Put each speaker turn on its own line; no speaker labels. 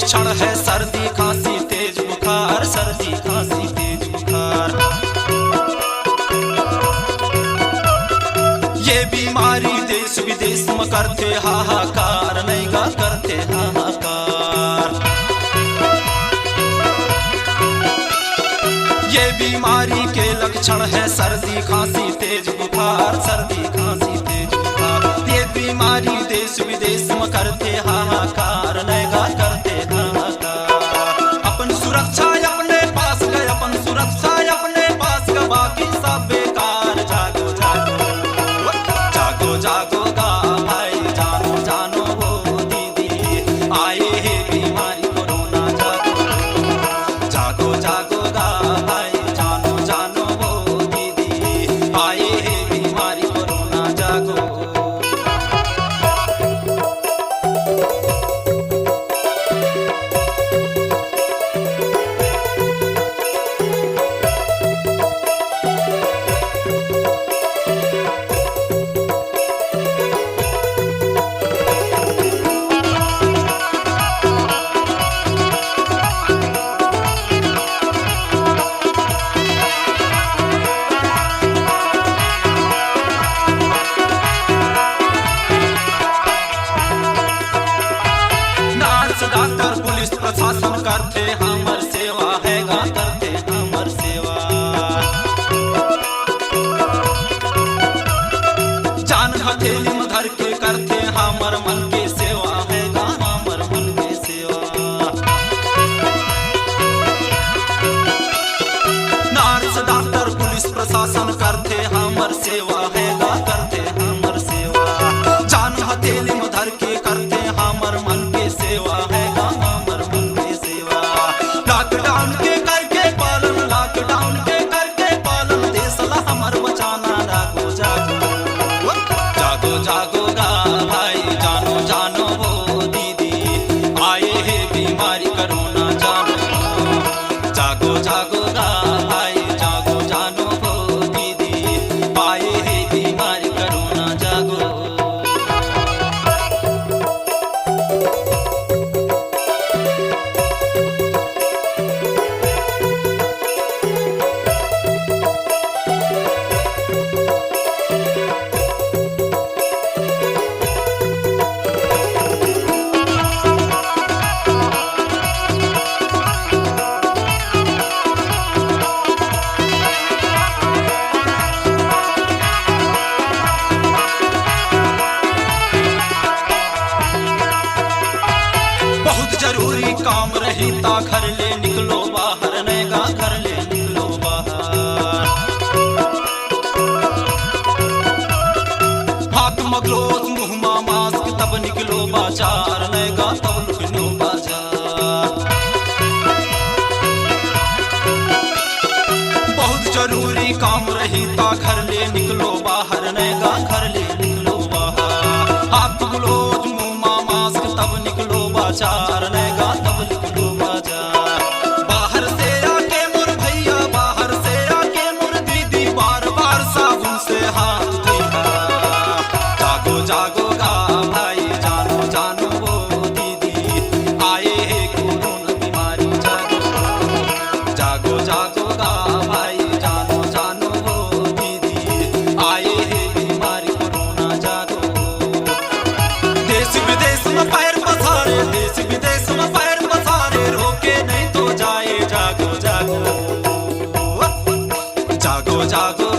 लक्षण है सर्दी खांसी तेज बुखार, सर्दी खांसी तेज बुखार। ये बीमारी देश विदेश में करते हाहाकार, नहीं गा करते हाहाकार। ये बीमारी के लक्षण है सर्दी खांसी तेज बुखार, सर्दी खांसी तेज बुखार। ये बीमारी देश विदेश में करते हाहाकार, नहीं गा करते हाहाकार। अपन सुरक्षा अपने पास गए, अपन सुरक्षा अपने पास गए, बाकी सब बेकार। जागो जागो जागो जागो गा भाई, जानो जानो वो दीदी, आए है बीमारी कोरोना। जागो जागो जागो गा भाई, जानो जानो वो दीदी, आए है बीमारी कोरोना। जागो डॉक्टर पुलिस प्रशासन करते हमर सेवा है गा, करते हमर सेवा। जान हथेली में धर के करते हमर मन के सेवा है गा, हमर मन के सेवा। नर्स डॉक्टर पुलिस प्रशासन करते हमर सेवा है गा, करते हमर सेवा। जान हथेली में धर के करते हमर मन के सेवा है। लॉकडाउन के करके पालन, लॉकडाउन के करके पालन, देश ला हमर बचाना। जागो जागो जागो जागो गा भाई, जानो जानो वो दीदी, आए है बीमारी कोरोना। जागो जागो जागो गा भाई, जागो जानो वो दीदी, आए है बीमारी कोरोना। जागो जरूरी काम रही ता घर ले निकलो बाहर, नहीं गा घर ले निकलो बाहर। हाथ में ग्लोव्स मुंह में मास्क तब निकलो बाजार, नहीं गा तब निकलो बाजार। बहुत जरूरी काम रही ता घर ले निकलो बाहर, नहीं गा घर ले निकलो बाहर। हाथ ग्लोव्स मुंह में मास्क तब निकलो बाजार, नहीं गा तब निकलो बाजार। बाहर से आके मोर भैया, बाहर से आके मोर दीदी, बार बार साबुन से हाथ धोइहा। जागो जागो गा भाई, जानो जानो वो दीदी, आए है कोरोना बीमारी। जागो जागो जागो गा भाई, जानो जानो वो दीदी, आए है बीमारी कोरोना। जागो देश विदेश में पैर पसारे, देश विदेश में पैर पसारे, रोके नहीं तो जाए। जागो जागो जागो जागो